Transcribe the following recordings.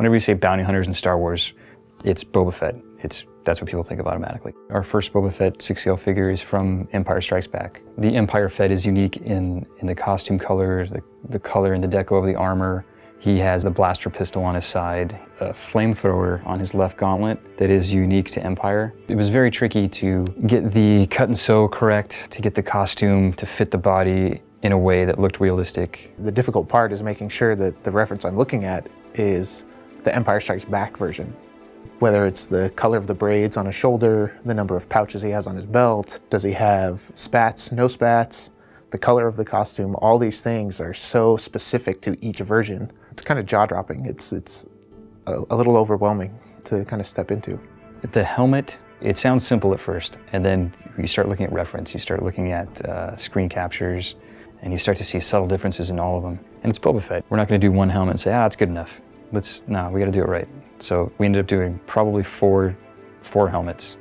Whenever you say bounty hunters in Star Wars, it's Boba Fett. That's what people think of automatically. Our first Boba Fett 6scale figure is from Empire Strikes Back. The Empire Fett is unique in the costume color, the color and the deco of the armor. He has the blaster pistol on his side, a flamethrower on his left gauntlet that is unique to Empire. It was very tricky to get the cut and sew correct, to get the costume to fit the body in a way that looked realistic. The difficult part is making sure that the reference I'm looking at is the Empire Strikes Back version. Whether it's the color of the braids on his shoulder, the number of pouches he has on his belt, does he have spats, no spats, the color of the costume, all these things are so specific to each version. It's kind of jaw-dropping. It's a little overwhelming to kind of step into. The helmet, it sounds simple at first, and then you start looking at reference, you start looking at screen captures, and you start to see subtle differences in all of them. And it's Boba Fett. We're not going to do one helmet and say, it's good enough. No, we got to do it right. So we ended up doing probably four helmets.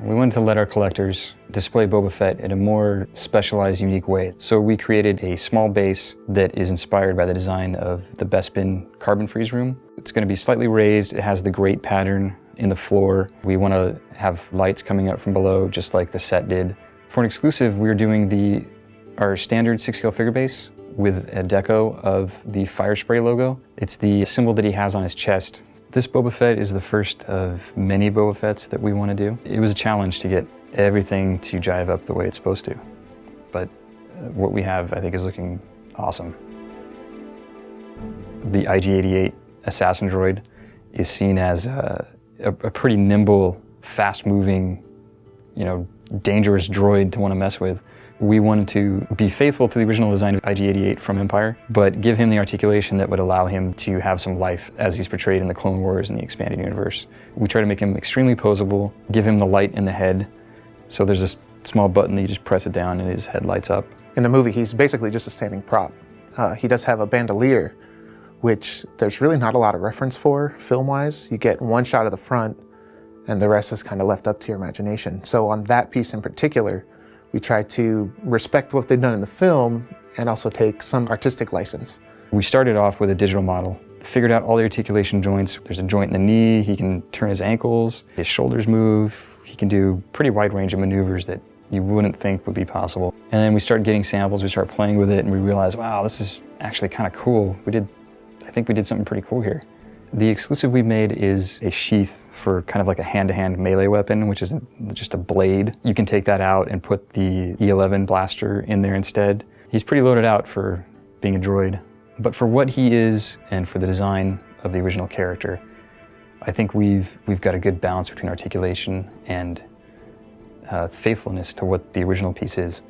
We wanted to let our collectors display Boba Fett in a more specialized, unique way. So we created a small base that is inspired by the design of the Bespin carbon freeze room. It's going to be slightly raised. It has the grate pattern in the floor. We want to have lights coming up from below, just like the set did. For an exclusive, we're doing our standard 6scale figure base with a deco of the fire spray logo. It's the symbol that he has on his chest. This Boba Fett is the first of many Boba Fetts that we want to do. It was a challenge to get everything to jive up the way it's supposed to. But what we have, I think, is looking awesome. The IG-88 assassin droid is seen as a pretty nimble, fast-moving, dangerous droid to want to mess with. We wanted to be faithful to the original design of IG-88 from Empire, but give him the articulation that would allow him to have some life as he's portrayed in the Clone Wars and the expanded universe. We try to make him extremely posable, give him the light in the head. So there's this small button that you just press it down and his head lights up. In the movie, he's basically just a standing prop. He does have a bandolier, which there's really not a lot of reference for film-wise. You get one shot of the front, and the rest is kind of left up to your imagination. So on that piece in particular, we try to respect what they've done in the film and also take some artistic license. We started off with a digital model, figured out all the articulation joints. There's a joint in the knee, he can turn his ankles, his shoulders move, he can do pretty wide range of maneuvers that you wouldn't think would be possible. And then we started getting samples, we started playing with it, and we realized, wow, this is actually kind of cool. I think we did something pretty cool here. The exclusive we made is a sheath for kind of like a hand-to-hand melee weapon, which is just a blade. You can take that out and put the E11 blaster in there instead. He's pretty loaded out for being a droid. But for what he is and for the design of the original character, I think we've got a good balance between articulation and faithfulness to what the original piece is.